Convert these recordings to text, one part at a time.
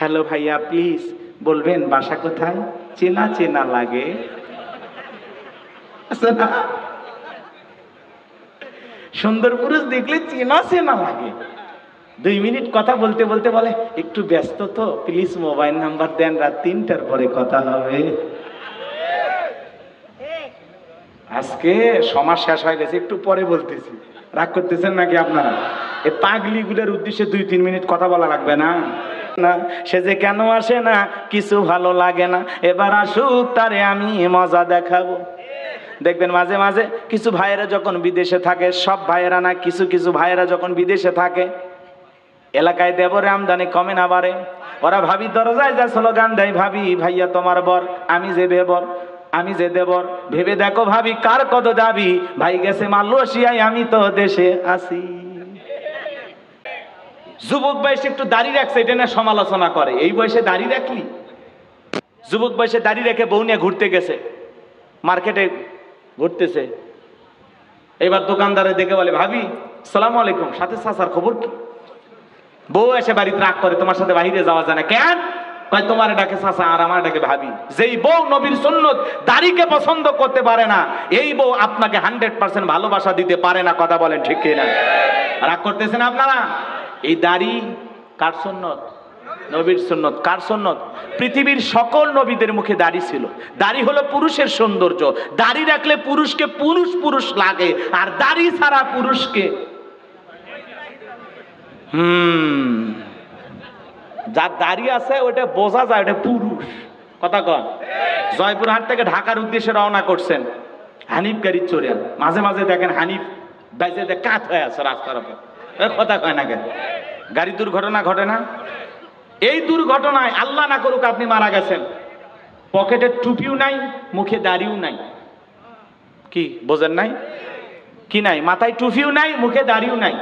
Hello ভাইয়া, please বলবেন বাসা কোথায়? চেনা চেনা লাগে। সুন্দর পুরুষ দেখলে চেনা চেনা লাগে। 2 মিনিট কথা বলতে বলতে বলে একটু ব্যস্ত তো, প্লিজ মোবাইল নাম্বার দেন, রাত 3টার পরে কথা হবে। আজকে সমাজ শেষ হয়ে গেছে, একটু পরে বলতেছি। রাগ করতেছেন নাকি আপনারা? এই পাগলিগুলোর উদ্দেশ্যে 2-3 মিনিট কথা বলা লাগবে না? না, সে যে কেন আসে না, কিছু ভালো লাগে না, এবার আসুক, তারে আমি মজা দেখাবো। দেখবেন মাঝে মাঝে কিছু ভাইয়েরা যখন বিদেশে থাকে, সব ভাইয়েরা না, কিছু কিছু ভাইয়েরা যখন বিদেশে থাকে, এলাকায় দেবরে আমদানি কমে না বাড়ে, ওরা ভাবি দরজায় যা স্লোগান দেয়, ভাবি ভাইয়া তোমার বর, আমি যে বেবর, আমি যে দেবর, ভেবে দেখো ভাবি কার কত দাবি, ভাই গেছে মালয়েশিয়ায়, আমি তো দেশে আছি। যুবক বয়সে একটু দাড়ি রাখছে, এটা না সমালোচনা করে, এই বয়সে দাড়ি রাখলি? যুবক বয়সে দাড়ি রেখে বউ নিয়ে ঘুরতে গেছে, মার্কেটে ঘুরতেছে, এবার দোকানদারে দেখে বলে ভাবি সালাম আলাইকুম, সাথে চাচার খবর কি? বউ এসে বাড়িতে রাগ করে, তোমার সাথে বাইরে যাওয়া যায় না কেন? কয় তোমার ডাকে চাচা আর আমার ডাকে ভাবি। যেই বউ নবীর সুন্নত দাড়িকে পছন্দ করতে পারে না, এই বউ আপনাকে 100% ভালোবাসা দিতে পারে না। কথা বলেন ঠিক কিনা? রাগ করতেছেন আপনারা? এই দাড়ি কার সুন্নত? নবীর সুন্নত। কার সুন্নত? পৃথিবীর সকল নবীদের মুখে দাড়ি ছিল। দাড়ি হলো পুরুষের সৌন্দর্য। দাড়ি রাখলে পুরুষকে পুরুষ পুরুষ লাগে, আর দাড়ি ছাড়া পুরুষকে যার দাড়ি আছে ওটা বোঝা যায় ওটা পুরুষ। কথা কন। জয়পুরহাট থেকে ঢাকার উদ্দেশ্যে রওনা করছেন, হানিফ গাড়ি চড়ে, মাঝে মাঝে দেখেন হানিফ বাইজে কাত হয়ে আছে রাস্তার উপর, কথা কয় না কেন? গাড়ি দুর্ঘটনা ঘটে না? এই দুর্ঘটনায় আল্লাহ না করুক আপনি মারা গেছেন, পকেটে টুপিও নাই, মুখে দাড়িও নাই, কি বোঝেন নাই? কি নাই? মাথায় টুপিও নাই, মুখে দাড়িও নাই।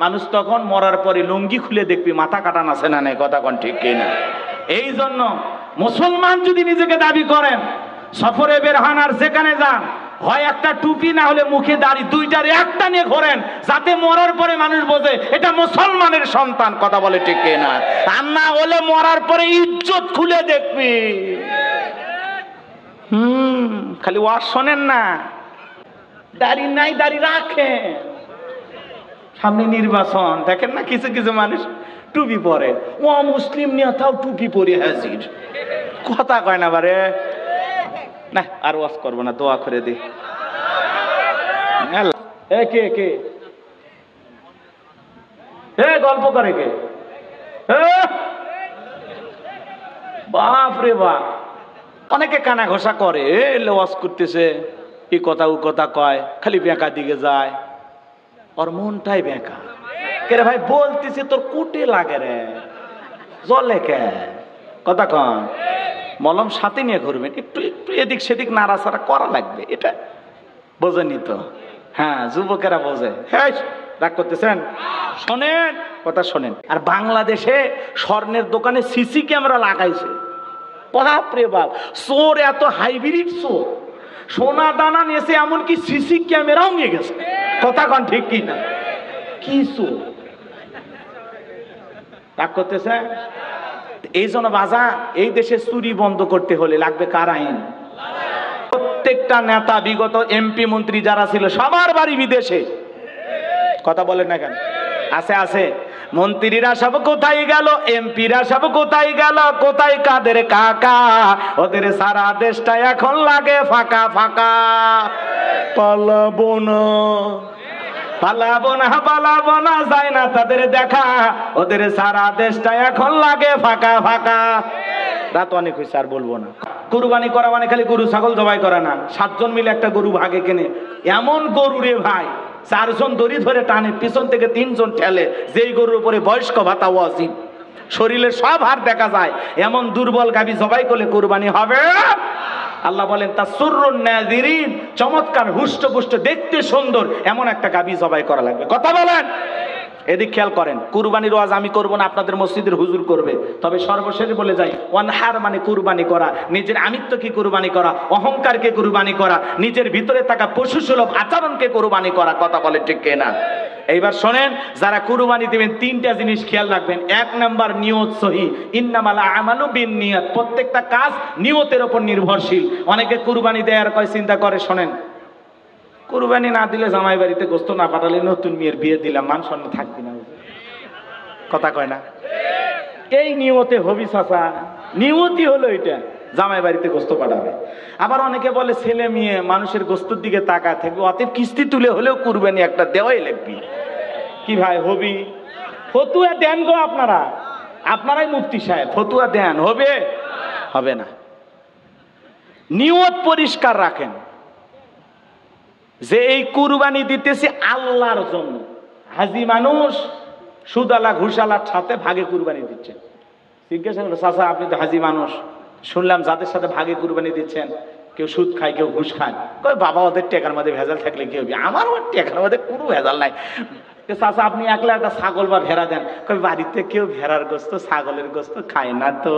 মানুষ তখন মরার পরে লুঙ্গি খুলে দেখবি মাথা কাটান আছে না নাই। কথা কোন ঠিক কিনা? এই জন্য মুসলমান যদি নিজেকে দাবি করেন, সফরে বের হন আর যেখানে যান, হয় একটা টুপি না হলে মুখে দাড়ি, দুইটার একটা নিয়ে ঘোরেন, যাতে মরার পরে মানুষ বোঝে এটা মুসলমানের সন্তান। কথা বলে ঠিক কিনা? আর না হলে মরার পরে ইজ্জত খুলে দেখবি। খালি ওয়াজ শোনেন না, দাড়ি নাই দাড়ি রাখেন। সামনে নির্বাচন, দেখেন না কিছু কিছু মানুষ টুপি পরে, ও মুসলিম নেতাও টুপি পরে হাজির। কথা কয় না বারে। না আর ওয়াজ করবো না, দোয়া করে দি। কে কে গল্প করে কে? বাপ রে বাপ, অনেকে কানা ঘোষা করে, ওয়াজ করতেছে, এই কথা ও কথা কয়, খালি বেঁকা দিকে যায়, ওর মনটাই বেঁকা। কে রে ভাই বলতেছে তোর কুটে লাগে রে, জলে কে? কথা কন। মলম সাথে নিয়ে ঘুরবেন, একটু একটু এদিক সেদিক নাড়াচাড়া করা লাগবে, এটা বোঝেনি তো? হ্যাঁ, যুবকেরা বোঝে। হ্যাঁ, রাগ করতেছেন? শোনেন, কথা শোনেন। আর বাংলাদেশে স্বর্ণের দোকানে সিসি ক্যামেরা লাগাইছে। বাপ রে বাপ, চোর এত হাইব্রিড চোর, সোনা দানা নিয়েছে, এমনকি সিসি ক্যামেরাও নিয়ে গেছে। কথা কন ঠিক কি না? কি চোর! রাগ করতেছে? এই জন্য বাজা, এই দেশে চুরি বন্ধ করতে হলে লাগবে কার আইন? প্রত্যেকটা নেতা, বিগত এমপি মন্ত্রী যারা ছিল, সবার বাড়ি বিদেশে। কথা বলেন না কেন? আছে আছে। মন্ত্রীরা সব কোথায় গেল, এমপিরা সব কোথায় গেল, কোথায় কাদের কাকা? ওদের সারা দেশটা এখন লাগে ফাঁকা ফাঁকা। পালাবো না পালাবো না পালাবো না, যায় না তাদের দেখা, ওদের সারা দেশটা এখন লাগে ফাঁকা ফাঁকা। রাত অনেক হয়েছে, আর বলবো না। কুরবানি করা মানে খালি গরু ছাগল জবাই করা না। 7 জন মিলে একটা গরু ভাগে কেনে, এমন গরু রে ভাই, 4 জন দড়ি ধরে টানে, পিছন থেকে 3 জন ঠেলে, যেই গরুর উপরে বয়স্ক ভাতা ওয়াজিব, শরীরের সব হাড় দেখা যায়, এমন দুর্বল গাভী জবাই করলে কুরবানি হবে। আল্লাহ বলেন তাসুরুন নাযিরিন, চমৎকার হুষ্টপুষ্ট দেখতে সুন্দর এমন একটা গাভী জবাই করা লাগবে। কথা বলেন। এদিক খেয়াল করেন। কুরবানির ওয়াজ আমি করব না, আপনাদের মসজিদের হুজুর করবে। তবে সর্বশেষ বলে যাই, ওয়ানহার মানে কুরবানি করা, নিজের আমিত্বকে কুরবানি করা, অহংকারকে কুরবানি করা, নিজের ভিতরে থাকা পশু সুলভ আচরণকে কুরবানি করা। কথা বলে ঠিক কিনা? এইবার শোনেন, যারা কুরবানি দিবেন তিনটা জিনিস খেয়াল রাখবেন। এক নাম্বার, নিয়ত সহি। ইন্নামাল আমালু বিন্নিয়াত, প্রত্যেকটা কাজ নিয়তের উপর নির্ভরশীল। অনেকে কুরবানি দেয় আর কয়, চিন্তা করে, শোনেন, কুরবানি না দিলে জামাই বাড়িতে গোস্ত না পাঠালে নতুন মেয়ের বিয়ে দিলাম, মান সম্মান থাকবে না, কথা কয় না? এই নিয়তে হবি চাচা, নিয়তি হলো এটা, জামাই বাড়িতে গোস্ত পাঠাবে। আবার অনেকে বলে ছেলে মেয়ে মানুষের গোস্তর দিকে তাকায় থাকবে, অতএব কিস্তি তুলে হলেও কুরবানি একটা দেওয়াই লাগবে। কি ভাই হবি? ফতুয়া দেন গো আপনারা, আপনারাই মুফতি সাহেব, ফতুয়া দেন, হবে? হবে না। নিয়ত পরিষ্কার রাখেন যে এই কুরবানি দিতেছি আল্লাহর জন্য। হাজি মানুষ সুদালা ঘুষালার সাথে ভাগে কুরবানি দিচ্ছেন। জিজ্ঞাসা করলো, চাচা আপনি তো হাজি মানুষ, শুনলাম যাদের সাথে ভাগে কুরবানি দিচ্ছেন কেউ সুদ খায় কেউ ঘুষ খায়। কই বাবা, ওদের টেকার মধ্যে ভেজাল থাকলে কি হবে, আমার ওর টেকার মধ্যে কোনো ভেজাল নাই। চাচা আপনি একলা একটা ছাগল বা ভেড়া দেন। কই বাড়িতে কেউ ভেড়ার গোস্ত ছাগলের গোস্ত খায় না তো,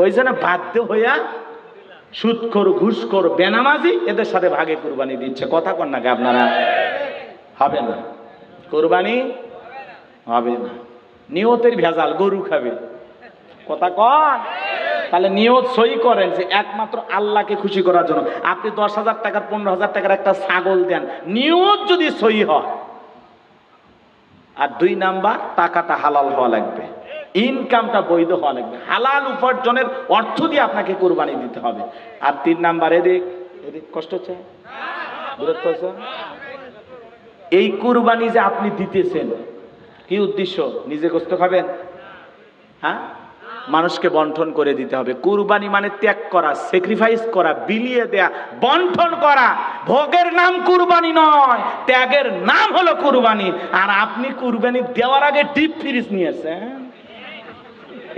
ওই জন্য বাধ্য হইয়া সুদ করো ঘুষ করো বেনামাজি এদের সাথে ভাগে কুরবানি দিচ্ছে। কথা কন নাকি আপনারা? হবে না, কুরবানি হবে না। নিয়তের ভেজাল, গরু খাবে, কথা কন। তাহলে নিয়ত সই করেন যে একমাত্র আল্লাহকে খুশি করার জন্য। আপনি 10,000 টাকার 15,000 টাকার একটা ছাগল দেন, নিয়ত যদি সই হয়। আর 2 নাম্বার, টাকাটা হালাল হওয়া লাগবে, ইনকামটা বৈধ হওয়া লাগবে, হালাল উপার্জনের অর্থ দিয়ে আপনাকে কুরবানি দিতে হবে। আর 3 নাম্বার, এদিক কষ্ট হচ্ছে, বিরক্ত হচ্ছে। এই কুরবানি যে আপনি দিতেছেন, কি উদ্দেশ্য? নিজে গোস্ত খাবেন? হ্যাঁ, মানুষকে বন্টন করে দিতে হবে। কুরবানি মানে ত্যাগ করা, স্যাক্রিফাইস করা, বিলিয়ে দেয়া, বন্টন করা। ভোগের নাম কুরবানি নয়, ত্যাগের নাম হলো কুরবানি। আর আপনি কুরবানি দেওয়ার আগে ডিপ ফ্রিজ নিয়েছেন,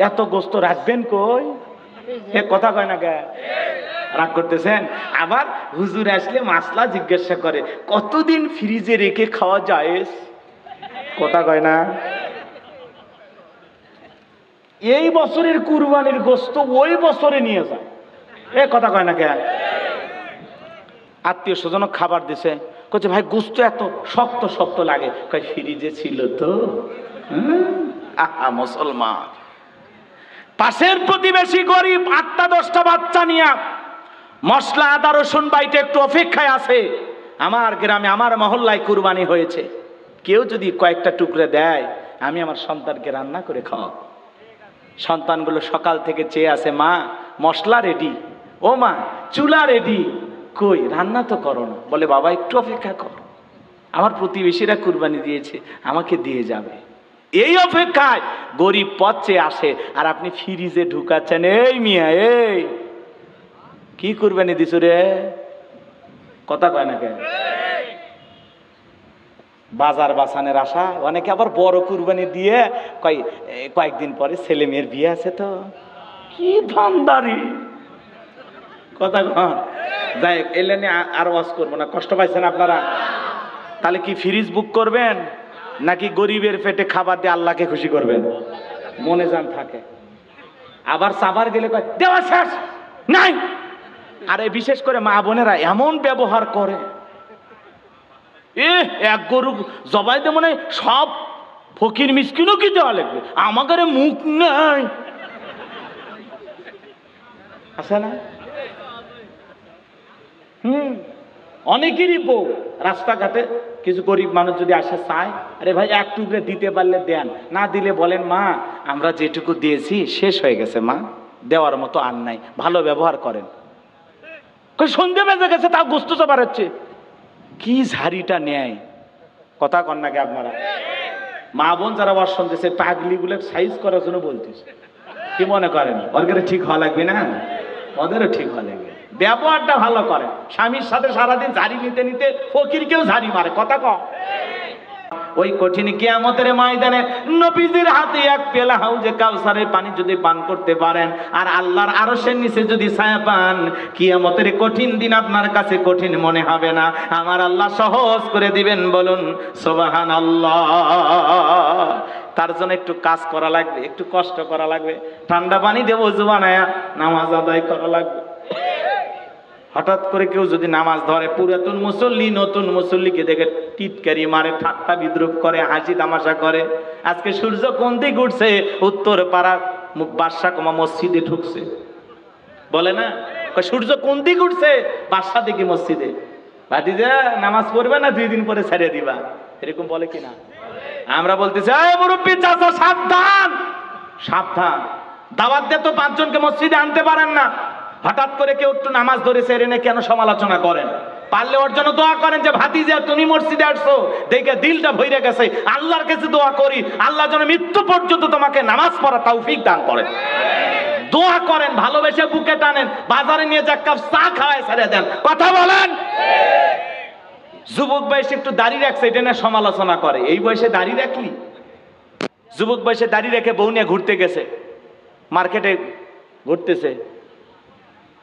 এত গোস্ত রাখবেন কই? এ কথা কয় না কে? রাগ করতেছেন? আবার হুজুর আসলে মাসলা জিজ্ঞাসা করে, কতদিন ফ্রিজে রেখে খাওয়া যায়? কথা কয় না? এই বছরের কুরবানির গোস্ত ওই বছরে নিয়ে যায়, এ কথা কয় না কে? আত্মীয় স্বজন খাবার দিছে, কচ্ছে ভাই গোস্ত এত শক্ত শক্ত লাগে। কয় ফ্রিজে ছিল তো। আহা মুসলমান, পাশের প্রতিবেশী গরিব 8টা-10টা বাচ্চা নিয়ে মশলা আদা রসুন বাইটে একটু অপেক্ষায় আছে। আমার গ্রামে আমার মহল্লায় কুরবানি হয়েছে, কেউ যদি কয়েকটা টুকরে দেয়, আমি আমার সন্তানকে রান্না করে খাওয়াবো। সন্তানগুলো সকাল থেকে চেয়ে আছে, মা মশলা রেডি, ও মা চুলা রেডি, কই রান্না তো করো না। বলে বাবা একটু অপেক্ষা করো, আমার প্রতিবেশীরা কুরবানি দিয়েছে, আমাকে দিয়ে যাবে। এই অপেক্ষায় গরিব পথ চেয়ে আসে, আর আপনি ফ্রিজে ঢুকাচ্ছেন। এই মিয়া, এই কি কুরবানি দিছ রে? কথা কয় না কেন? বাজার বাসানের আশা। অনেকে আবার বড় কুরবানি দিয়ে কয়েকদিন পরে ছেলে মেয়ের বিয়ে আছে তো, কি ধান্দারি। কথা কন। যাই এলে আর ওয়াজ করবো না, কষ্ট পাইছেন আপনারা? তাহলে কি ফ্রিজ বুক করবেন নাকি গরিবের পেটে খাবার দিয়ে আল্লাহকে খুশি করবেন? মনে যান থাকে। আবার সাবার গেলে কয় দেওয়া শেষ নাই। আরে বিশেষ করে মা বোনেরা এমন ব্যবহার করে, এক গরু জবাই দে মানে সব ফকির মিসকিনও কি দেওয়া লাগবে, আমাদের মুখ নাই, আছে না? অনেকেরই বউ রাস্তাঘাটে কিছু গরিব মানুষ যদি আসে চায়, আরে ভাই এক টুকরে দিতে পারলে দেন, না দিলে বলেন মা আমরা যেটুকু দিয়েছি শেষ হয়ে গেছে, মা দেওয়ার মতো আর নাই, ভালো ব্যবহার করেন। সন্ধে বেজে গেছে তাও গোস্ত চাবার হচ্ছে, কি ঝাড়িটা নেয়। কথা কন নাকি আপনারা? মা বোন যারা ওয়াজ শুনতেছে পাগলি গুলো সাইজ করার জন্য বলতেছে, কি মনে করেন ওদের ঠিক হওয়া লাগবে না? ওদেরও ঠিক হওয়া লাগবে, ব্যবহারটা ভালো করে। স্বামীর সাথে সারাদিন ঝাড়ি নিতে নিতে ফকিরকেও ঝাড়ি মারে। কথা ক। ওই কঠিন কিয়ামতের ময়দানে নবীজির হাতে এক পেলা হাউজে কাউসারের পানি যদি পান করতে পারেন, আর আল্লাহর আরশের নিচে যদি ছায়া পান, কিয়ামতের কঠিন দিন আপনার কাছে কঠিন মনে হবে না, আমার আল্লাহ সহজ করে দিবেন। বলুন সুবহানাল্লাহ। তার জন্য একটু কাজ করা লাগবে, একটু কষ্ট করা লাগবে, ঠান্ডা পানি দিয়ে ওযু বানায়া নামাজ আদায় করা লাগবে। হঠাৎ করে কেউ যদি নামাজ ধরে, পুরাতন মুসল্লি নতুন মুসল্লিকে দেখে টিটকারি মারে, ঠাট্টা বিদ্রুপ করে, হাসি তামাশা করে। আজকে সূর্য কোন দিক উঠছে, উত্তর পাড়া বাদশা কমা মসজিদে ঢুকছে, বলে না সূর্য কোন দিক উঠছে, বাদশা দিকে মসজিদে। ভাতিজা নামাজ পড়বে না 2 দিন পরে ছেড়ে দিবা, এরকম বলে কিনা? আমরা বলতেছি এই মুরব্বি চাচা সাবধান সাবধান, দাওয়াত দিয়ে তো 5 জনকে মসজিদে আনতে পারেন না। হঠাৎ করে কেউ একটু নামাজ ধরে ছেড়ে নে কেন সমালোচনা করেন? পারলে ওর জন্য দোয়া করেন যে ভাতিজা তুমি মসজিদে আসছো দেখে দিলটা ভইরে গেছে, আল্লাহর কাছে দোয়া করি আল্লাহ যেন মৃত্যু পর্যন্ত তোমাকে নামাজ পড়া তৌফিক দান করেন। দোয়া করেন, ভালোবেসে বুকে টানেন, বাজারে নিয়ে যা কাপ চা খাওয়ায় ছেড়ে দেন। কথা বলেন। যুবক বয়সে একটু দাড়ি রাখছে, এটা না সমালোচনা করে। এই বয়সে দাড়ি রাখলি? যুবক বয়সে দাড়ি রেখে বউ নিয়ে ঘুরতে গেছে, মার্কেটে ঘুরতেছে,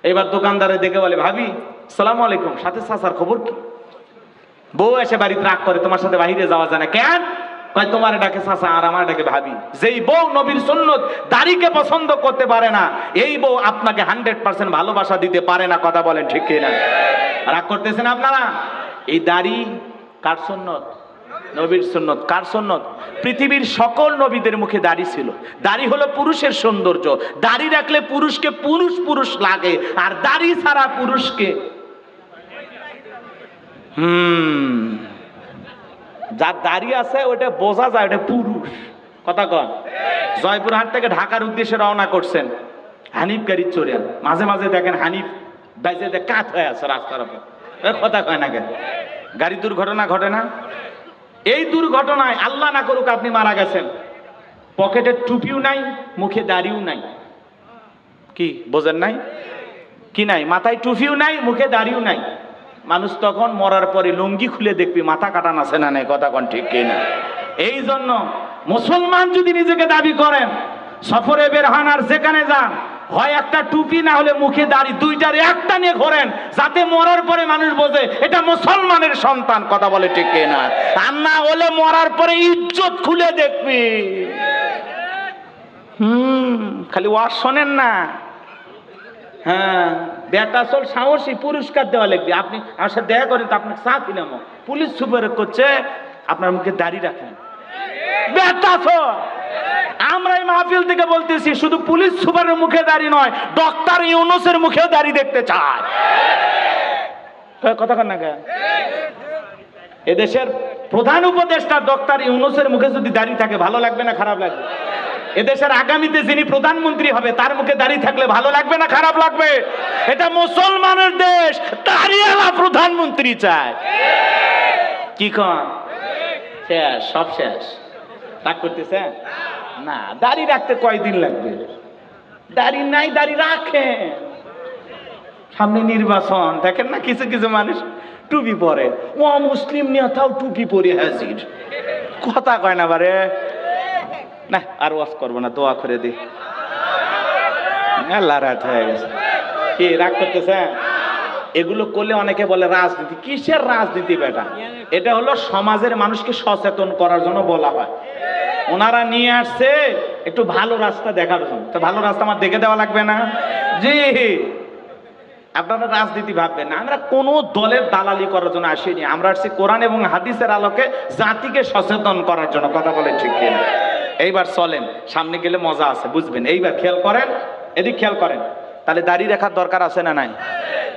এবার দোকানদারে দেখে বলে ভাবি সালাম আলাইকুম, সাথে চাচার খবর কি? বউ এসে বাড়িতে রাগ করে, তোমার সাথে বাইরে যাওয়া যায় না কেন? কয় তোমার ডাকে চাচা আর আমার ডাকে ভাবি। যেই বউ নবীর সুন্নত দাড়িকে পছন্দ করতে পারে না, এই বউ আপনাকে 100% ভালোবাসা দিতে পারে না। কথা বলেন ঠিক কিনা? রাগ করতেছেন আপনারা? এই দাড়ি কার সুন্নত? নবীর সুন্নত। কার সুন্নত? পৃথিবীর সকল নবীদের মুখে দাড়ি ছিল। দাড়ি হলো পুরুষের সৌন্দর্য। দাড়ি রাখলে পুরুষকে পুরুষ পুরুষ লাগে, আর দাড়ি ছাড়া পুরুষকে যার দাড়ি আছে ওটা বোঝা যায় ওটা পুরুষ। কথা কন। জয়পুরহাট থেকে ঢাকার উদ্দেশ্যে রওনা করছেন, হানিফ গাড়ি চড়ে, মাঝে মাঝে দেখেন হানিফ বাইজে কাত হয়ে আছে রাস্তার উপর। কথা কয় না কেন? গাড়ি দুর্ঘটনা ঘটে না? এই দুর্ঘটনায় আল্লাহ না করুক আপনি মারা গেছেন, পকেটে টুপিও নাই, মুখে দাড়িও নাই। কি বোঝেন নাই? কি নাই? মাথায় টুপিও নাই, মুখে দাড়িও নাই। মানুষ তখন মরার পরে লুঙ্গি খুলে দেখবি মাথা কাটান আছে না নাই। কথা কোন ঠিক কিনা? এই জন্য মুসলমান যদি নিজেকে দাবি করেন, সফরে বের হন আর যেখানে যান, হয় একটা টুপি না হলে মুখে দাড়ি, দুইটার একটা নিয়ে ঘোরেন, যাতে মরার পরে মানুষ বোঝে এটা মুসলমানের সন্তান। কথা বলে ঠিক কিনা? আর না হলে মরার পরে ইজ্জত খুলে দেখবি। খালি ওয়াজ শোনেন না। হ্যাঁ, বেটা চল সাহসী, পুরস্কার দেওয়া লাগবে। আপনি আমার সাথে দেখা করেন তো আপনাকে চা দিলাম, পুলিশ সুপার করছে আপনার মুখে দাড়ি রাখেন। বেটা চল, আমরা এই মাহফিল থেকে বলতেছি শুধু পুলিশ সুপারের মুখে দাড়ি নয়, ডক্টর ইউনূসের মুখেও দাড়ি দেখতে চায়। কথা কন না কেন? এদেশের প্রধান উপদেষ্টা ডক্টর ইউনূসের মুখে যদি দাড়ি থাকে ভালো লাগবে না খারাপ লাগবে? এদেশের আগামীতে যিনি প্রধানমন্ত্রী হবে তার মুখে দাড়ি থাকলে ভালো লাগবে না খারাপ লাগবে? এটা মুসলমানের দেশ, দাড়িওয়ালা প্রধানমন্ত্রী চায়। কি কন? শেষ, সব শেষ। রাগ করতেছে না? দাড়ি রাখতে কয়দিন লাগবে? দাড়ি নাই, দাড়ি রাখেন। সামনে নির্বাচন, দেখেন না কিছু কিছু মানুষ টুপি পরে, ও মুসলিম নেতাও টুপি পরে হাজির। কথা কয় না বারে? না আর ওয়াজ করবো না, দোয়া করে দি। আল্লাহ রাত হয়ে গেছে। কি রাগ করতেছে? এগুলো করলে অনেকে বলে রাজনীতি। কিসের রাজনীতি বেটা? এটা হলো সমাজের মানুষকে সচেতন করার জন্য বলা হয়। ওনারা নিয়ে আসছে একটু ভালো রাস্তা দেখার জন্য। তো ভালো রাস্তা আমার দেখে দেওয়া লাগবে না? জি, আপনারা রাজনীতি ভাববেন না। আমরা কোনো দলের দালালি করার জন্য আসিনি, আমরা আসছি কোরআন এবং হাদিসের আলোকে জাতিকে সচেতন করার জন্য। কথা বলে ঠিক কিনা? এইবার চলেন, সামনে গেলে মজা আছে, বুঝবেন। এইবার খেয়াল করেন, এদিক খেয়াল করেন। তাহলে দাড়ি রাখার দরকার আছে না নাই?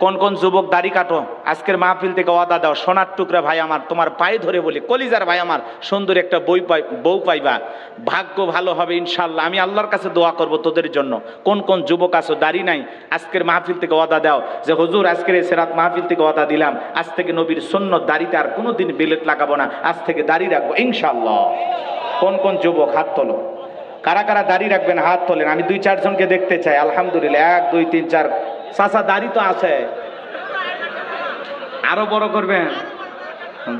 কোন কোন যুবক দাড়ি কাটো? আজকের মাহফিল থেকে ওয়াদা দাও, সোনার টুকরা ভাই আমার, তোমার পায়ে ধরে বলি, কলিজার ভাই আমার, সুন্দর একটা বউ পাইবা, ভাগ্য ভালো হবে ইনশাল্লাহ। আমি আল্লাহর কাছে দোয়া করব তোদের জন্য। কোন কোন যুবক আছো দাড়ি নাই, আজকের মাহফিল থেকে ওয়াদা দাও যে হুজুর আজকের এই সেরাত মাহফিল থেকে ওয়াদা দিলাম, আজ থেকে নবীর সুন্নত দাড়িতে আর কোনোদিন বিলেট লাগাবো না, আজ থেকে দাড়ি রাখবো ইনশাল্লাহ। কোন কোন যুবক হাত তোলো? কারা কারা দাড়ি রাখবেন হাত তোলেন। আমি 2-4 জনকে দেখতে চাই। আলহামদুলিল্লাহ, 1 2 3 4। চাচা দাড়ি তো আছে, আরো বড় করবেন?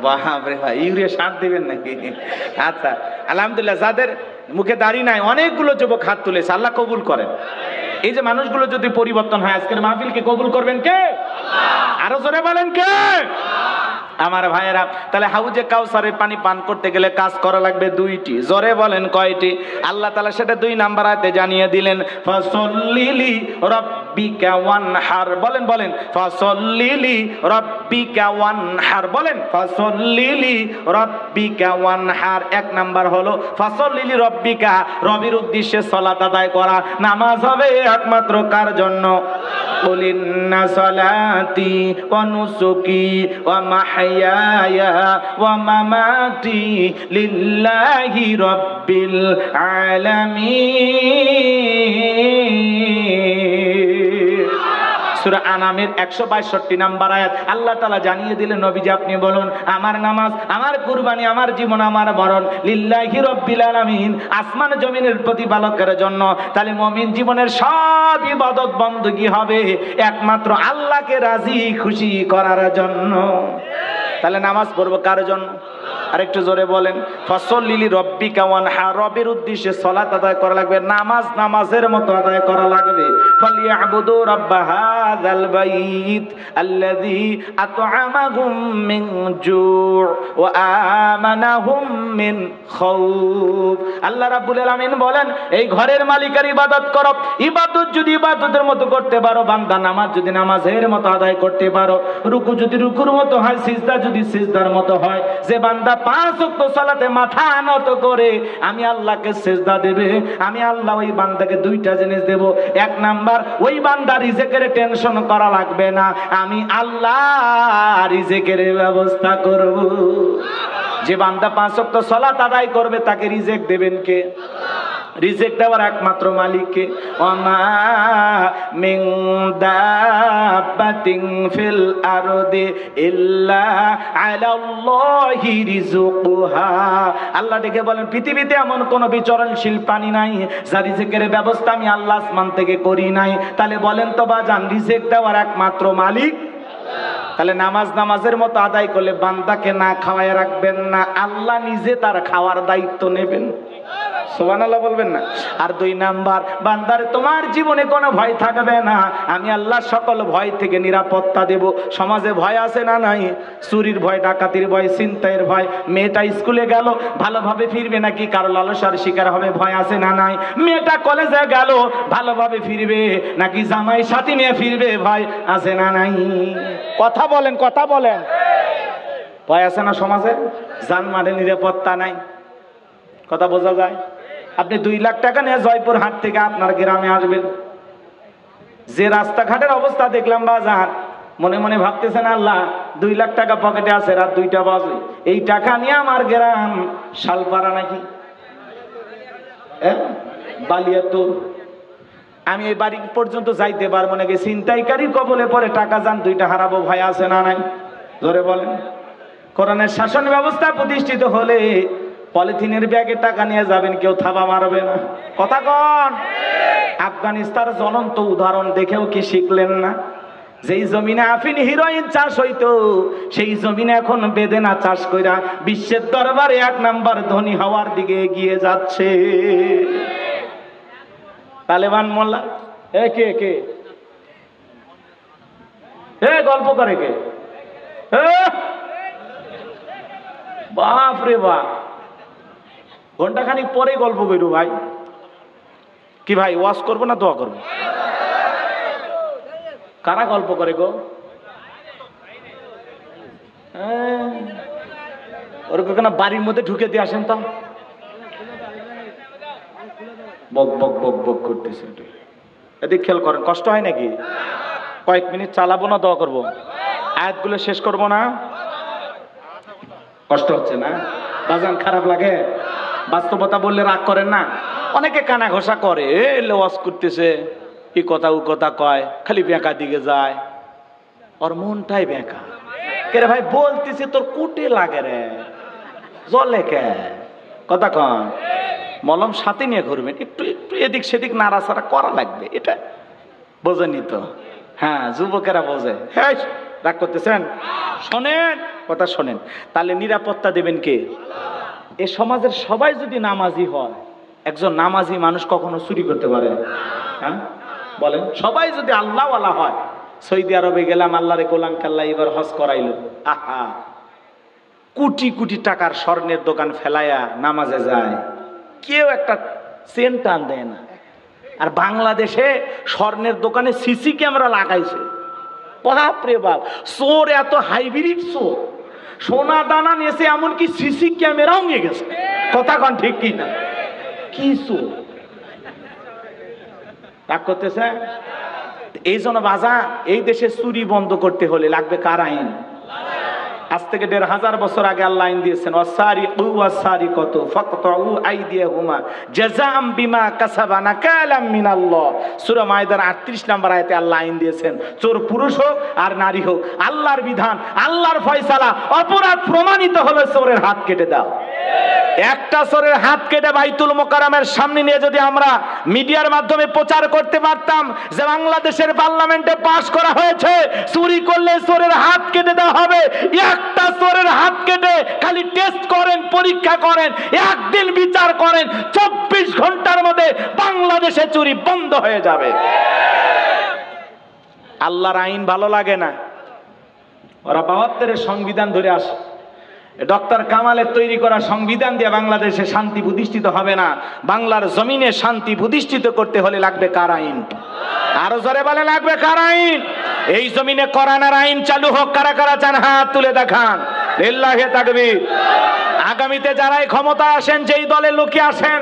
বাপরে ভাই, ইউরিয়া সার দিবেন নাকি? আচ্ছা আলহামদুলিল্লাহ, যাদের মুখে দাড়ি নাই অনেকগুলো যুবক হাত তুলেছে, আল্লাহ কবুল করেন। এই যে মানুষগুলো যদি পরিবর্তন হয়, আজকের মাহফিলকে কবুল করবেন কে? আরো জোরে বলেন কে? আমার ভাইয়েরা, তাহলে হাউজে কাউসারের পানি পান করতে গেলে কাজ করা লাগবে দুইটি। জোরে বলেন কয়টি? আল্লাহ তাআলা সেটা 2 নাম্বার আয়াতে জানিয়ে দিলেন, ফাসল্লিলি রাব্বিকা ওয়ানহার। বলেন বলেন, ফাসল্লিলি রাব্বিকা ওয়ানহার। বলেন, ফাসল্লিলি রাব্বিকা ওয়ানহার। 1 নাম্বার হলো ফাসল্লিলি রাব্বিকা, রবের উদ্দেশ্যে সালাত আদায় করা। নামাজ হবে একমাত্র কার জন্য? কুল ইন্না সালাতি ওয়া নুসুকি ওয়া মাহইয়ায়া ওয়া মামাতি লিল্লাহি রাব্বিল আলামিন। সূরা আনামের 162 নাম্বার আয়াত আল্লাহ তাআলা জানিয়ে দিলেন, নবীজি আপনি বলুন, আমার নামাজ, আমার কুরবানি, আমার জীবন, আমার মরণ লিল্লাহি রাব্বিল আলামিন, আসমান জমিনের প্রতিপালকের জন্য। তাহলে মুমিন জীবনের সব ইবাদত বندگی হবে একমাত্র আল্লাহকে রাজি খুশি করার জন্য। তাহলে নামাজ পড়ব কার জন্য? আরেকটু জোরে বলেন, ফাসল্লিলি রাব্বিকা ওয়ানহার। রবের উদ্দেশ্যে সালাত আদায় করা লাগবে, নামাজ নামাজের মতো আদায় করা লাগবে। ফালিয়াবুদু রাব্বা হাযাল বাইত আল্লাযী আত'আমাহুম মিন জু' ওয়া আমানাহুম মিন খাউফ। আল্লাহ রাব্বুল আলামিন বলেন, এই ঘরের মালিকের ইবাদত করো। ইবাদত যদি ইবাদতের মতো করতে পারো বান্দা, নামাজ যদি নামাজের মতো আদায় করতে পারো, রুকু যদি রুকুর মতো হয়, সিজদা যদি সিজদার মতো হয়, যে বান্দা 5 ওয়াক্ত সালাতে মাথা নত করে আমি আল্লাহকে সিজদা দেবে, আমি আল্লাহ ওই বান্দাকে 2টা জিনিস দেব। 1 নাম্বার, ওই বান্দা রিজিকের টেনশন করা লাগবে না, আমি আল্লাহ রিজিকের ব্যবস্থা করব। যে বান্দা 5 ওয়াক্ত সালাত আদায় করবে তাকে রিজিক দেবেন কে? রিজিক দেওয়ার একমাত্র মালিককে। ওয়ামা মিন দাব্বাতিন ফিল আরদি ইল্লা আলাল্লাহি রিজকুহা। আল্লাহ ডেকে বলেন, পৃথিবীতে এমন কোন বিচরণশীল প্রাণী নাই যার রিজিকের ব্যবস্থা আমি আল্লাহ আসমান থেকে করি নাই। তাহলে বলেন তো বাজান, রিজিক দেওয়ার একমাত্র মালিক। তাহলে নামাজ নামাজের মতো আদায় করলে বান্দাকে না খাওয়ায় রাখবেন না, আল্লাহ নিজে তার খাওয়ার দায়িত্ব নেবেন। সুবহানাল্লাহ বলবেন না? আর 2 নাম্বার, বান্দার তোমার জীবনে কোনো ভয় থাকবে না, আমি আল্লাহ সকল ভয় থেকে নিরাপত্তা দেব। সমাজে ভয় আছে না নাই? চুরির ভয়, ডাকাতির ভয়, ছিনতাইয়ের ভয়। মেয়েটা স্কুলে গেল, ভালোভাবে ফিরবে নাকি কারো লালসার শিকার হবে, ভয় আছে না নাই? মেয়েটা কলেজে গেল, ভালোভাবে ফিরবে নাকি জামাই সাথী নিয়ে ফিরবে, ভয় আছে না নাই? কথা বলেন, কথা বলেন। ভয় আছে না সমাজে? জানমালের নিরাপত্তা নাই, কথা বোঝা যায়? আপনি 2 লাখ টাকা নিয়ে জয়পুরহাট থেকে আপনার গ্রামে আসবেন, যে রাস্তাঘাটের অবস্থা দেখলাম বাজার, মনে মনে ভাবতেছেন আল্লাহ 2 লাখ টাকা পকেটে আছে, রাত 2টা বাজে, এই টাকা নিয়ে আমার গ্রাম শালপাড়া নাকি বালিয়াতুর, আমি এই বাড়ি পর্যন্ত যাইতে পারবো নাকি? ছিনতাইকারীর কবলে পরে টাকা যান 2টা হারাবো, ভয় আছে না নাই? ধরে বলেন। কোরআনের শাসন ব্যবস্থা প্রতিষ্ঠিত হলে পলিথিনের ব্যাগে টাকা নিয়ে যাবেন, কেউ থাবা মারবে না। কথা কন? আফগানিস্তানের জ্বলন্ত উদাহরণ দেখেও কি শিখলেন না? যেই জমিনে আফিন হিরোইন চাষ হইতো, সেই জমিনে এখন বেদেনা চাষ কইরা বিশ্বের দরবারে 1 নাম্বার ধনী হওয়ার দিকে এগিয়ে যাচ্ছে। তালেবান মোল্লা কে কে গল্প করে কে? বাপ রে বাপ, ঘন্টাখানিক পরে গল্প করবো ভাই। কি ভাই, ওয়াজ করবো না দোয়া করবো? কারা গল্প করে গো? ওরকম বাড়ির মধ্যে ঢুকে দিয়ে আসেন তো, বক বক বক বক করতেছে। এদিক খেয়াল করেন, কষ্ট হয় নাকি? কয়েক মিনিট চালাবো না দোয়া করবো? আয়াতগুলো শেষ করবো না? কষ্ট হচ্ছে না? বাজান খারাপ লাগে? বাস্তবতা বললে রাগ করেন না? অনেকে কানা ঘষা করে, ওয়াজ করতেছে, এই কথা ও কথা কয়, খালি বেঁকা দিকে যায়, ওর মনটাই বেঁকা। কে রে ভাই বলতেছে, তোর কুটে লাগে রে, জলে কে? কথা কন। মলম সাথে নিয়ে ঘুরবেন, একটু একটু এদিক সেদিক নাড়াচাড়া করা লাগবে, এটা বোঝেনি তো? হ্যাঁ, যুবকেরা বোঝে। হ্যাঁ, রাগ করতেছেন? শোনেন, কথা শোনেন। তাহলে নিরাপত্তা দেবেন কে? এ সমাজের সবাই যদি নামাজি হয়, একজন নামাজি মানুষ কখনো চুরি করতে পারে? হ্যাঁ বলেন। সবাই যদি আল্লাহওয়ালা হয়, সৌদি আরবে গেলাম, আল্লাহরে কোলাম কাল্লা, এবার হজ করাইলো, আহা কোটি কোটি টাকার স্বর্ণের দোকান ফেলাইয়া নামাজে যায়, কেউ একটা চেন টান দেয় না। আর বাংলাদেশে স্বর্ণের দোকানে সিসি ক্যামেরা লাগাইছে। বাপরে বাপ, চোর এত হাইব্রিড চোর, সোনা দানা নিয়েছে, এমনকি সিসি ক্যামেরাও নিয়ে গেছে। কথা কন ঠিক কি না? কি চোর রাগ করতেছে। এই জন্য বাজার, এই দেশে চুরি বন্ধ করতে হলে লাগবে কার আইন? আজ থেকে ১৫০০ বছর আগে আল্লাহ আইন দিয়েছেন, ওয়াসারিকু ওয়াসারিকাতু ফাকতাউ আইদিয়াহুমা জাযাআম বিমা কাসাবা নাকালাম মিনাল্লাহ। সূরা মাইদার ৩৮ নম্বর আয়াতে আল্লাহ আইন দিয়েছেন, চোর পুরুষ হোক আর নারী হোক, আল্লাহর বিধান, আল্লাহর ফয়সালা, অপরাধ প্রমাণিত হলে চোরের হাত কেটে দাও। একটা চোরের হাত কেটে বাইতুল মোকাররমের সামনে নিয়ে যদি আমরা মিডিয়ার মাধ্যমে প্রচার করতে পারতাম যে বাংলাদেশের পার্লামেন্টে পাস করা হয়েছে, চুরি করলে চোরের হাত কেটে দেওয়া হবে, একটা চোরের হাত কেটে খালি টেস্ট করেন, পরীক্ষা করেন, একদিন বিচার করেন, ২৪ ঘন্টার মধ্যে বাংলাদেশে চুরি বন্ধ হয়ে যাবে। আল্লাহর আইন ভালো লাগে না, ওরা ৭২-এর সংবিধান ধরে আসে। ডক্টর কামালের তৈরি করা সংবিধান দিয়ে বাংলাদেশে শান্তি প্রতিষ্ঠিত হবে না। বাংলার জমিনে শান্তি প্রতিষ্ঠিত করতে হলে লাগবে কার আইন? আরো জোরে বলে, লাগবে কার আইন? এই জমিনে কোরআনের আইন চালু হোক। কারা কারা চান হাত তুলে দেখান। লিল্লাহি তাকবীর। আগামীতে যারাই ক্ষমতা আসেন, যেই দলের লোকে আসেন,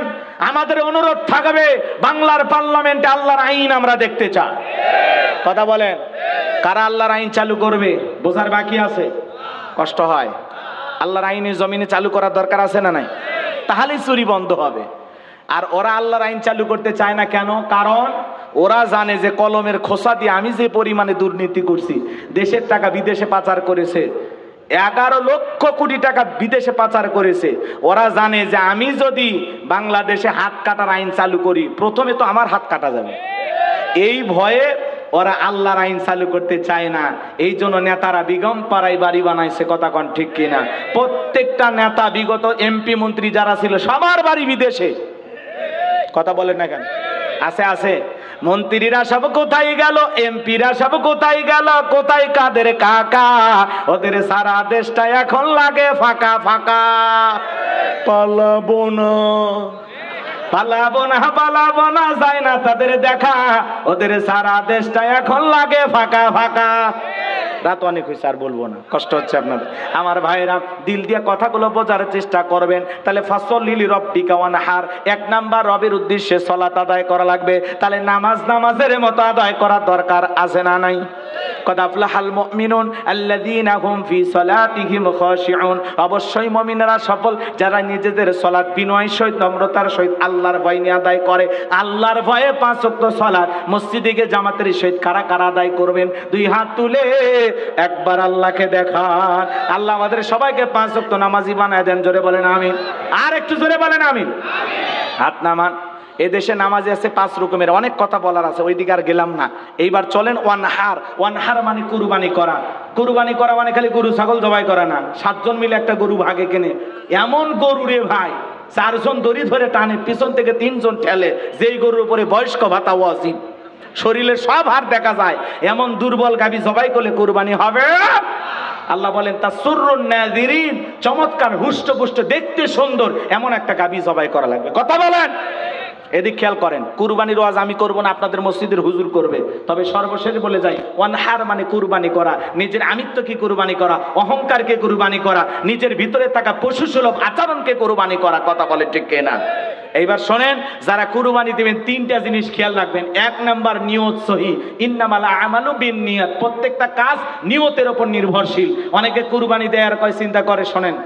আমাদের অনুরোধ থাকবে বাংলার পার্লামেন্টে আল্লাহর আইন আমরা দেখতে চাই। কথা বলেন, কারা আল্লাহর আইন চালু করবে? বোঝার বাকি আছে, কষ্ট হয়। আল্লাহর আইনের জমিনে চালু করার দরকার আছে না নাই? তাহলেই চুরি বন্ধ হবে। আর ওরা আল্লাহর আইন চালু করতে চায় না কেন? কারণ ওরা জানে যে কলমের খোসা দিয়ে আমি যে পরিমাণে দুর্নীতি করছি, দেশের টাকা বিদেশে পাচার করেছে, 11 লক্ষ কোটি টাকা বিদেশে পাচার করেছে। ওরা জানে যে আমি যদি বাংলাদেশে হাত কাটার আইন চালু করি, প্রথমে তো আমার হাত কাটা যাবে। এই ভয়ে ওরা আল্লাহর আইন চালু করতে চায় না। এই জন্য নেতারা বিগম পাড়ায় বাড়ি বানাইছে। কথা কন ঠিক কিনা? প্রত্যেকটা নেতা, বিগত এমপি মন্ত্রী যারা ছিল, সবার বাড়ি বিদেশে। কথা বলেন না কেন? আছে আছে। মন্ত্রীরা সব কোথায় গেল, এমপিরা সব কোথায় গেল, কোথায় কাদের কাকা? ওদের সারা দেশটা এখন লাগে ফাঁকা ফাঁকা। পালাবো না, পালাবো না, পালাবো না, যায় না তাদের দেখা, ওদের সারা দেশটা এখন লাগে ফাঁকা ফাঁকা। রাত অনেক হয়েছে, আর বলবো না, কষ্ট হচ্ছে আপনাদের। আমার ভাইরা, দিল দিয়ে কথাগুলো বোঝার চেষ্টা করবেন। তাহলে ফাসল্লি লিরাব্বিকা ওয়ানহার, ১ নাম্বার রবের উদ্দেশ্যে সালাত আদায় করা লাগবে। তাহলে নামাজ নামাজের মতো আদায় করার দরকার আছে না নাই? কদ আফলাহাল মুমিনুন আল্লাযীনা হুম ফি সালাতিহিম খাশিউন। অবশ্যই মুমিনরা সফল যারা নিজেদের সালাত বিনয় সহিত, নম্রতার সহিত, আল্লাহর ভয় নিয়ে আদায় করে। আল্লাহর ভয়ে ৫ ওয়াক্ত সালাত মসজিদে গিয়ে জামাতের সহিত কারা কারা আদায় করবেন? ২ হাত তুলে একবার আল্লাহকে দেখান। আল্লাহ আমাদের সবাইকে ৫ ওয়াক্ত নামাজি বানায় দেন। জোরে বলেন আমিন। আর একটু জোরে বলেন আমিন। হাত নামান। এদেশে নামাজি আছে ৫ রকমের, অনেক কথা বলার আছে, ওইদিকে আর গেলাম না। এইবার চলেন ওয়ানহার। ওয়ানহার মানে কুরবানি করা। কুরবানি করা মানে খালি গরু ছাগল জবাই করা না। ৭ জন মিলে একটা গরু ভাগে কেনে। এমন গরু রে ভাই, ৪ জন দড়ি ধরে টানে, পিছন থেকে ৩ জন ঠেলে। যেই গরুর উপরে বয়স্ক ভাতা ওয়াজিব, শরীরের সব হাড় দেখা যায়, এমন দুর্বল গাভী জবাই করলে কুরবানি হবে। আল্লাহ বলেন তাসুরুন নাযিরিন, চমৎকার হুষ্টপুষ্ট দেখতে সুন্দর এমন একটা গাভী জবাই করা লাগবে। কথা বলেন। এদিক খেয়াল করেন। কুরবানির ওয়াজ আমি করব না, আপনাদের মসজিদের হুজুর করবে। তবে সর্বশেষ বলে যাই, ওয়ানহার মানে কুরবানি করা। নিজের আমিত্বকে কুরবানি করা, অহংকারকে কুরবানি করা, নিজের ভিতরে থাকা পশু সুলভ আচরণকে কুরবানি করা। কথা বলে ঠিক কিনা? এইবার শোনেন, যারা কুরবানি দিবেন 3টা জিনিস খেয়াল রাখবেন। ১ নাম্বার, নিয়ত সহি। ইন্নামাল আমালু বিন্নিয়াত। প্রত্যেকটা কাজ নিয়তের উপর নির্ভরশীল। অনেকে কুরবানি দেয় আর কয় চিন্তা করে, শোনেন,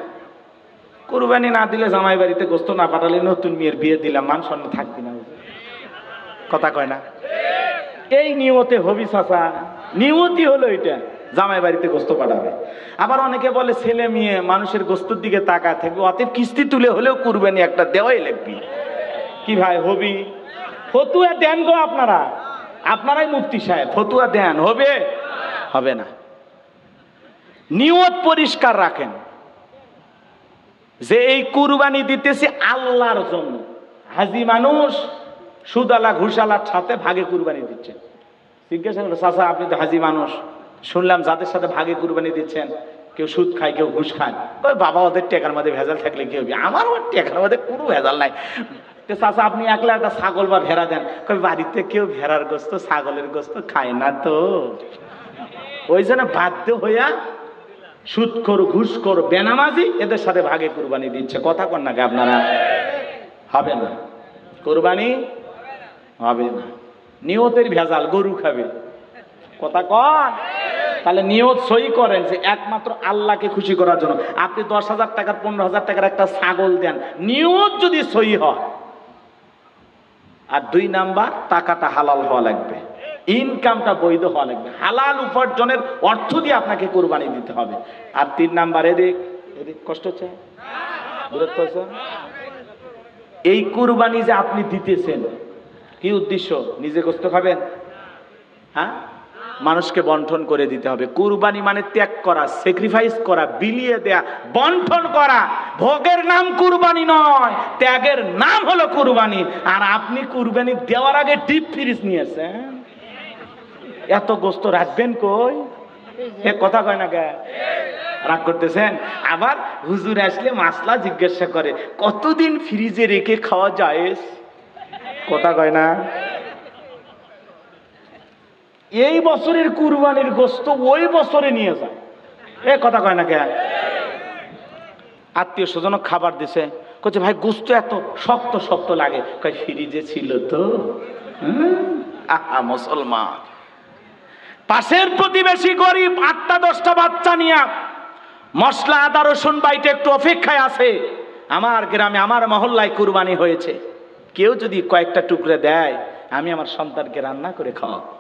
কুরবানি না দিলে জামাই বাড়িতে গোস্ত না পাঠালে নতুন মেয়ের বিয়ে দিলাম, মান সম্মান থাকবে না। কথা কয় না? এই নিয়তে হবি চাচা, নিয়তি হলো এটা, জামাই বাড়িতে গোস্ত পাঠাবে। আবার অনেকে বলে ছেলে মেয়ে মানুষের গোস্তর দিকে তাকায় থাকবে, অতএব কিস্তি তুলে হলেও কুরবানি একটা দেওয়াই লাগবে। কি ভাই হবি? ফতুয়া দেন গো আপনারা, আপনারাই মুফতি সাহেব, ফতুয়া দেন। হবে? হবে না। নিয়ত পরিষ্কার রাখেন যে এই কুরবানি দিতেছি আল্লাহর জন্য। হাজি মানুষ সুদালা ঘুষালার সাথে ভাগে কুরবানি দিচ্ছেন। জিজ্ঞাসা করলো, চাচা আপনি তো হাজি মানুষ, শুনলাম যাদের সাথে ভাগে কুরবানি দিচ্ছেন, কেউ সুদ খায়, কেউ ঘুষ খায়। ওই বাবা ওদের টাকার মধ্যে ভেজাল থাকলে কি হবে, আমার ওর টাকার মধ্যে কোনো ভেজাল নাই। তো চাচা আপনি একলা একটা ছাগল বা ভেড়া দেন, কই বাড়িতে কেউ ভেড়ার গোস্ত ছাগলের গোস্ত খায় না তো, ওই জন্য বাধ্য হইয়া সুদখোর ঘুষখোর বেনামাজি এদের সাথে ভাগে কুরবানি দিচ্ছে। কথা কন নাকি আপনারা? হবে না, কুরবানি হবে না। নিয়তের ভেজাল, গরু খাবে। কথা কন। তাহলে নিয়ত সই করেন যে একমাত্র আল্লাহকে খুশি করার জন্য। আপনি 10,000 টাকার 15,000 টাকার একটা ছাগল দেন, নিয়ত যদি সই হয়। আর 2 নাম্বার, টাকাটা হালাল হওয়া লাগবে, ইনকামটা বৈধ হওয়া লাগবে, হালাল উপার্জনের অর্থ দিয়ে আপনাকে কুরবানি দিতে হবে। আর 3 নাম্বার, এদিক কষ্ট হচ্ছে, দূরত্ব হচ্ছে। এই কুরবানি যে আপনি দিতেছেন, কি উদ্দেশ্য? নিজে গোস্ত খাবেন? হ্যাঁ, মানুষকে বন্টন করে দিতে হবে। কুরবানি মানে ত্যাগ করা, স্যাক্রিফাইস করা, বিলিয়ে দেয়া, বন্টন করা। ভোগের নাম কুরবানি নয়, ত্যাগের নাম হলো কুরবানি। আর আপনি কুরবানি দেওয়ার আগে ডিপ ফ্রিজ নিয়েছেন, এত গোস্ত রাখবেন কই? এ কথা কয় না কে? রাগ করতেছেন? আবার হুজুর আসলে মাসলা জিজ্ঞাসা করে, কতদিন ফ্রিজে রেখে খাওয়া যায়? কথা কয় না? এই বছরের কুরবানির গোস্ত ওই বছরে নিয়ে যায়, এ কথা কয় না কে? আত্মীয় স্বজন খাবার দিছে, কচ্ছে ভাই গোস্ত এত শক্ত শক্ত লাগে, কয় ফ্রিজে ছিল তো। আহা মুসলমান, পাশের প্রতিবেশী গরিব 8টা-10টা বাচ্চা নিয়ে মশলা আদা রসুন বাইটে একটু অপেক্ষায় আছে। আমার গ্রামে আমার মহল্লায় কুরবানি হয়েছে, কেউ যদি কয়েকটা টুকরে দেয়, আমি আমার সন্তানকে রান্না করে খাওয়াবো।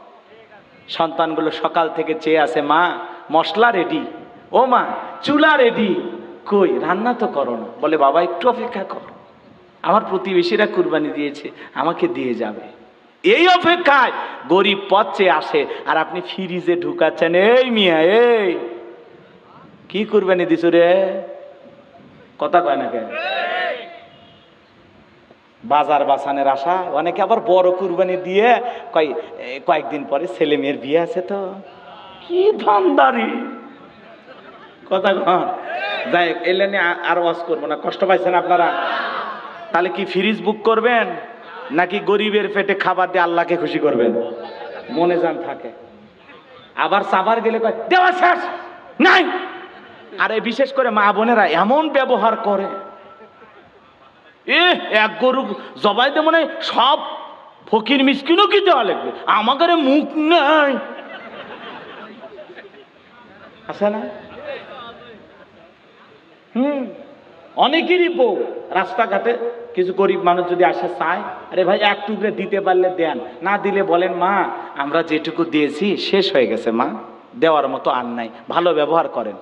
সন্তানগুলো সকাল থেকে চেয়ে আছে, মা মশলা রেডি, ও মা চুলা রেডি, কই রান্না তো করো না। বলে বাবা একটু অপেক্ষা করো, আমার প্রতিবেশীরা কুরবানি দিয়েছে, আমাকে দিয়ে যাবে। এই অপেক্ষায় গরিব পথ চেয়ে আসে, আর আপনি ফ্রিজে ঢুকাচ্ছেন। এই মিয়া, এই কি কুরবানি দিছ রে? কথা কয় না কেন? বাজার বাসানের আশা, অনেকে আবার বড় কুরবানি দিয়ে কয়েকদিন পরে ছেলে মেয়ের বিয়ে আছে তো, কি ধান্দারি। কথা কন। যাই এলে আর ওয়াজ করবো না, কষ্ট পাইছেন আপনারা? তাহলে কি ফ্রিজ বুক করবেন, নাকি গরিবের পেটে খাবার দিয়ে আল্লাহকে খুশি করবেন? মনে যান থাকে। আবার সাবার গেলে কয় দেওয়া শেষ নাই। আরে বিশেষ করে মা বোনেরা এমন ব্যবহার করে, এক গরু জবাই দে মনে সব ফকির মিসকিনও কি দেওয়া লাগবে, আমাদের মুখ নাই। আছে না? অনেকেরই বউ রাস্তাঘাটে কিছু গরিব মানুষ যদি আসে চায়, আরে ভাই এক টুকরে দিতে পারলে দেন, না দিলে বলেন মা আমরা যেটুকু দিয়েছি শেষ হয়ে গেছে, মা দেওয়ার মতো আর নাই, ভালো ব্যবহার করেন।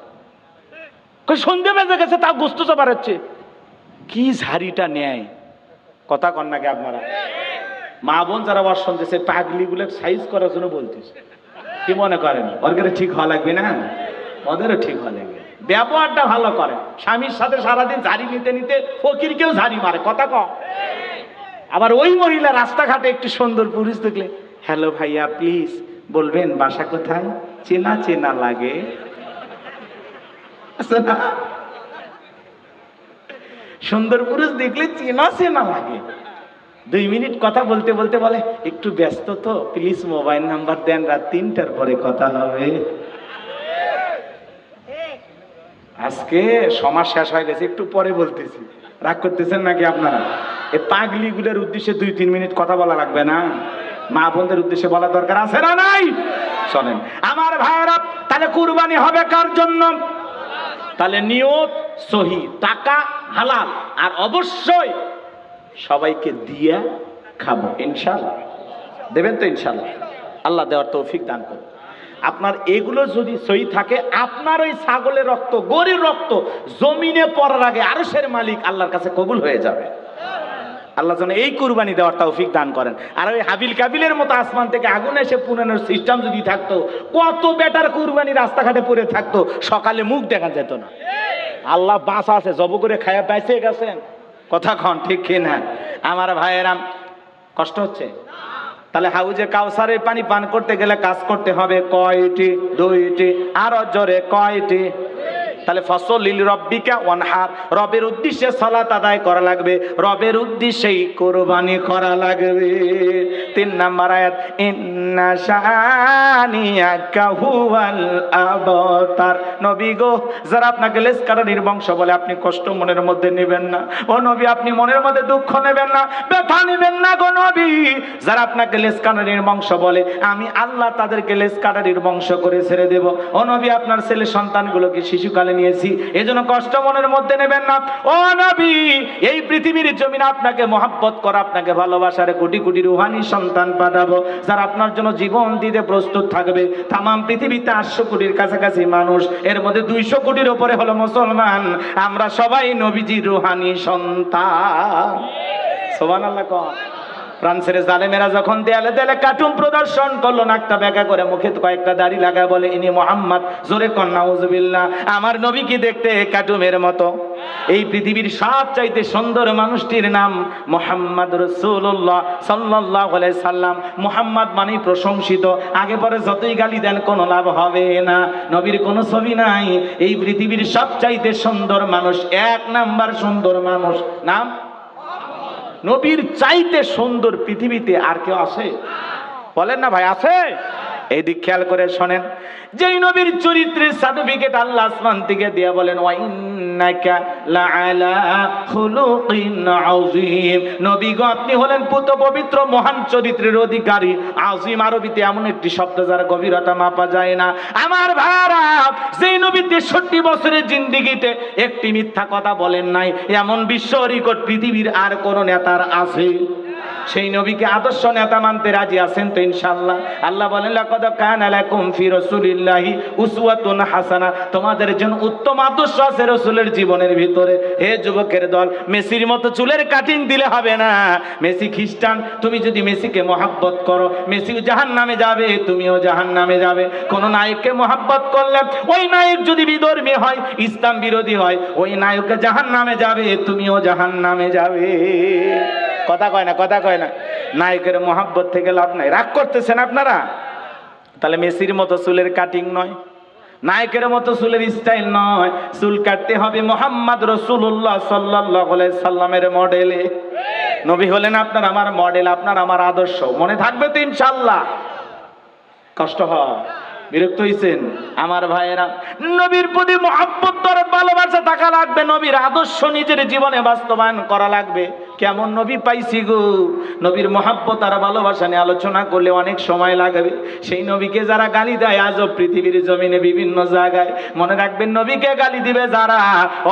সন্ধে বেজে গেছে, তা গোস্ত চাপা হচ্ছে, কি ঝাড়িটা নেয়। কথা কন নাকি আপনারা? মা বোন যারা ওয়াজ শুনতেছে, পাগলি গুলো সাইজ করার জন্য বলতেছে, কি মনে করেন ওদের ঠিক হওয়া লাগবে না? ওদেরও ঠিক হওয়া লাগবে, ব্যবহারটা ভালো করে। স্বামীর সাথে সারাদিন ঝাড়ি নিতে নিতে ফকিরকেও ঝাড়ি মারে। কথা কম। আবার ওই মহিলা রাস্তাঘাটে একটু সুন্দর পুরুষ দেখলে, হ্যালো ভাইয়া প্লিজ বলবেন বাসা কোথায়, চেনা চেনা লাগে। সুন্দর পুরুষ দেখলে চেনা চেনা লাগে। 2 মিনিট কথা বলতে বলতে বলে একটু ব্যস্ত তো, প্লিজ মোবাইল নাম্বার দেন, রাত 3টার পরে কথা হবে। আজকে সমাজ শেষ হয়ে গেছে, একটু পরে বলতেছি। রাগ করতেছেন নাকি আপনারা? এই পাগলিগুলোর উদ্দেশ্যে 2-3 মিনিট কথা বলা লাগবে না? মা বোনদের উদ্দেশ্যে বলা দরকার আছে না নাই? শোনেন আমার ভাইরা, তাহলে কুরবানি হবে কার জন্য? তাহলে নিয়ত সহি, টাকা হালাল, আর অবশ্যই সবাইকে দিয়ে খাবো ইনশাআল্লাহ। দেবেন তো ইনশাআল্লাহ? আল্লাহ দেওয়ার তৌফিক দান করুন। আপনার এগুলো যদি সহি থাকে, আপনার ওই ছাগলের রক্ত, গরুর রক্ত জমিনে পড়ার আগে আরশের মালিক আল্লাহর কাছে কবুল হয়ে যাবে। আল্লাহ যেন এই কুরবানি দেওয়ার তৌফিক দান করেন। আর ওই হাবিল কাবিলের মতো আসমান থেকে আগুন এসে পুরানোর সিস্টেম যদি থাকতো, কত বেটার কুরবানি রাস্তাঘাটে পড়ে থাকতো, সকালে মুখ দেখা যেত না। আল্লাহ বাঁচা আছে, জব করে খায়া বেঁচে গেছেন। কথা কন ঠিক কিনা? আমার ভাইয়েরাম, কষ্ট হচ্ছে? তাহলে হাউজে কাউসারের পানি পান করতে গেলে কাজ করতে হবে কয়টি? 2টি। আরো জোরে কয়টি? তাহলে ফসলিল রব্বিকা ওয়ানহার, রবের উদ্দেশ্যে সালাত আদায় করা লাগবে, রবের উদ্দেশ্যেই কোরবানি করা লাগবে। 3 নাম্বার আয়াত, ইন্না শানিয়াকা হুয়াল আবতার। নবী গো, যারা আপনাকে লেসকাটারির বংশ বলে আপনি কষ্ট মনের মধ্যে নেবেন না। ও নবী, আপনি মনের মধ্যে দুঃখ নেবেন না, ব্যথা নেবেন না গো নবী। যারা আপনাকে লেসকাটারির বংশ বলে আমি আল্লাহ তাদেরকে লেসকাটারির বংশ করে ছেড়ে দেব। ও নবী, আপনার ছেলে সন্তানগুলোকে শিশুকালে নিয়েছি, এজন্য কষ্ট মনের মধ্যে নেবেন না। ও নবী, এই পৃথিবীর জমিনে আপনাকে মহব্বত করা, আপনাকে ভালোবাসার কোটি কোটি রুহানি সন্তান পাঠাবো, যারা আপনার জন্য জীবন দিতে প্রস্তুত থাকবে। তাম পৃথিবীতে 800 কোটির কাছাকাছি মানুষ, এর মধ্যে 200 কোটির উপরে হলো মুসলমান। আমরা সবাই নবীজির রুহানি সন্তান। সুবহানাল্লাহ। ফ্রান্সের জালেমেরা যখন দেয়ালে দেয়ালে কার্টুন প্রদর্শন করলো, নাকটা বেঁকা করে, মুখে কয়েকটা দাড়ি লাগা, বলে ইনি মোহাম্মদ। জোরে কন্যা নাউজুবিল্লাহ। আমার নবী কি দেখতে কার্টুনের মতো? এই পৃথিবীর সবচাইতে সুন্দর মানুষটির নাম মুহাম্মদ রাসূলুল্লাহ সাল্লাল্লাহু আলাইহি সাল্লাম। মুহাম্মদ মানেই প্রশংসিত। আগে পরে যতই গালি দেন কোনো লাভ হবে না। নবীর কোনো ছবি নাই। এই পৃথিবীর সবচাইতে সুন্দর মানুষ, 1 নাম্বার সুন্দর মানুষ নাম নবীর চাইতে সুন্দর পৃথিবীতে আর কেউ আছে? বলেন না ভাই, আছে? এই দিক খেয়াল করে শোনেন। যেই নবীর চরিত্রের সার্টিফিকেট আল্লাহ আসমান থেকে দিয়ে বলেন ওয়া ইন্নাকা লাআলা খুলুকিন আযীম। নবী গো, আপনি হলেন পুত পবিত্র মহান চরিত্রের অধিকারী। আযীম আরবিতে এমন একটি শব্দ যার গভীরতা মাপা যায় না। আমার ভাইরা, যেই নবী 63 বছরের জিন্দেগিতে একটি মিথ্যা কথা বলেন নাই, এমন বিশ্ব রেকর্ড পৃথিবীর আর কোন নেতার আছে? সেই নবীকে আদর্শ নেতা মানতে রাজি আছেন তো ইনশাআল্লাহ? আল্লাহ বলেন লাকাদ কানা লাকুম ফি রাসূলিল্লাহি উসওয়াতুন হাসানা। তোমাদের জন্য উত্তম আদর্শ আছে রাসূলের জীবনের ভিতরে। হে যুবকের দল, মেসির মতো চুলের কাটিং দিলে হবে না। মেসি খ্রিস্টান, তুমি যদি মেসিকে মহব্বত করো, মেসিও জাহান্নামে যাবে, তুমিও জাহান্নামে যাবে। কোন নায়ককে মহব্বত করলে ওই নায়ক যদি বিধর্মী হয়, ইসলাম বিরোধী হয়, ওই নায়ককে জাহান্নামে যাবে, তুমিও জাহান্নামে যাবে। কথা কয় না, কথা কয় না। নায়কের মহব্বত থেকে লাভ নাই। রাগ করতেছেন আপনারা? তাহলে মেসির মতো চুলের কাটিং নয়, নায়কের মতো চুলের স্টাইল নয়, চুল কাটতে হবে মুহাম্মদ রাসূলুল্লাহ সাল্লাল্লাহু আলাইহি সাল্লামের মডেলে। নবী হলেন আপনার আমার মডেল, আপনার আমার আদর্শ। মনে থাকবে তো ইনশাআল্লাহ? কষ্ট হয়, বিরক্ত হইছেন আমার ভাইয়েরা? নবীর প্রতি মহব্বত দরদ ভালোবাসা থাকা লাগবে, নবীর আদর্শ নিজের জীবনে বাস্তবায়ন করা লাগবে। কেমন নবী পাইছি গো? নবীর মহব্বত আর ভালোবাসা নিয়ে আলোচনা করলে অনেক সময় লাগবে। সেই নবীকে যারা গালি দেয় আজও পৃথিবীর জমিনে বিভিন্ন জায়গায়, মনে রাখবেন নবীকে গালি দিবে যারা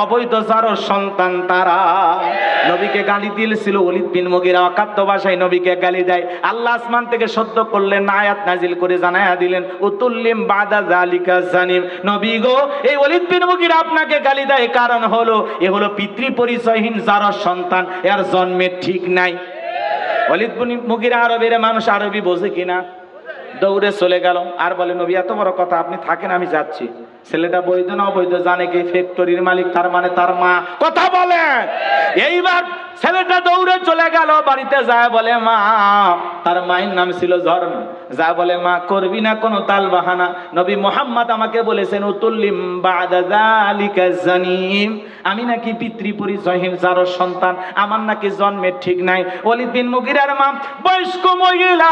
অবৈধ যারা সন্তান তারা। নবীকে গালি দিয়েছিল ওলীদ বিন মুগীরা, অকাট্য ভাষায় নবীকে গালি দেয়। আল্লাহ আসমান থেকে সদ্য করলেন, আয়াত নাজিল করে জানায়া দিলেন উতুল্লিম বাদা যালিকা জানিম। নবী গো, এই ওলীদ বিন মুগীরা আপনাকে গালি দেয়, কারণ হলো এ হলো পিতৃ পরিচয়হীন যারা সন্তান, এর জন্মের ঠিক নাই। ওলীদ বিন মুগীরা আরবের মানুষ, আরবি বোঝে কিনা? দৌড়ে চলে গেল আর বলে নবী এত বড় কথা, আপনি থাকেন আমি যাচ্ছি। ছেলেটা বৈধ না অবৈধ জানে কি? ফ্যাক্টরির মালিক, তার মানে তার মা। কথা বলে। এইবার ছেলেটা দৌড়ে চলে গেল, বাড়িতে যায় বলে মা, তার মায়ের নাম ছিল ঝর্ণা, যা বলে মা করবি না কোনো তাল বাহানা, নবী মুহাম্মদ আমাকে বলেছেন উতুল্লিম বাদা যালিকা জানিম, আমি নাকি পিতৃ পরিচয়হীন যার সন্তান, আমার নাকি জন্মের ঠিক নাই। ওলীদ বিন মুগীরার মা বয়স্ক মহিলা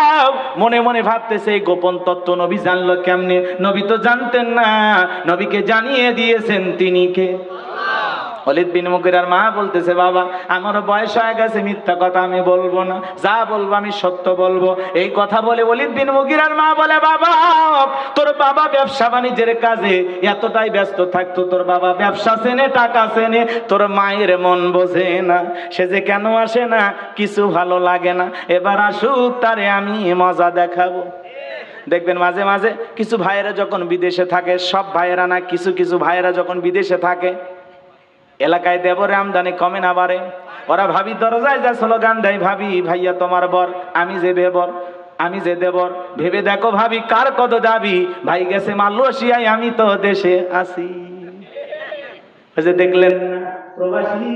মনে মনে ভাবতেছে এই গোপন তত্ত্ব নবী জানলো কেমনে? নবী তো জানতেন না, নবীকে জানিয়ে দিয়েছেন তিনি কে? ওলীদ বিন মুগীরার মা বলতেছে বাবা আমার বয়স হয়ে গেছে, মিথ্যা কথা আমি বলবো না, যা বলবো আমি সত্য বলবো। এই কথা বলে ওলীদ বিন মুগীরার মা বলে বাবা তোর বাবা ব্যবসা বাণিজ্যের কাজে এতটাই ব্যস্ত থাকতো, তোর বাবা ব্যবসা চেনে, টাকা চেনে, তোর মায়ের মন বোঝে না, সে যে কেন আসে না কিছু ভালো লাগে না, এবার আসুক তারে আমি মজা দেখাবো। দেখবেন মাঝে মাঝে কিছু ভাইয়েরা যখন বিদেশে থাকে, সব ভাইয়েরা না, কিছু কিছু ভাইয়েরা যখন বিদেশে থাকে এলাকায় দেবরে আমদানি কমে না বাড়ে, ওরা ভাবি দরজায় যা স্লোগান দেয়, ভাবি ভাইয়া তোমার বর, আমি যে দেবর, আমি যে দেবর, ভেবে দেখো ভাবি কার কত দাবি, ভাই গেছে মালয়েশিয়ায় আমি তো দেশে আছি। দেখলেন প্রবাসী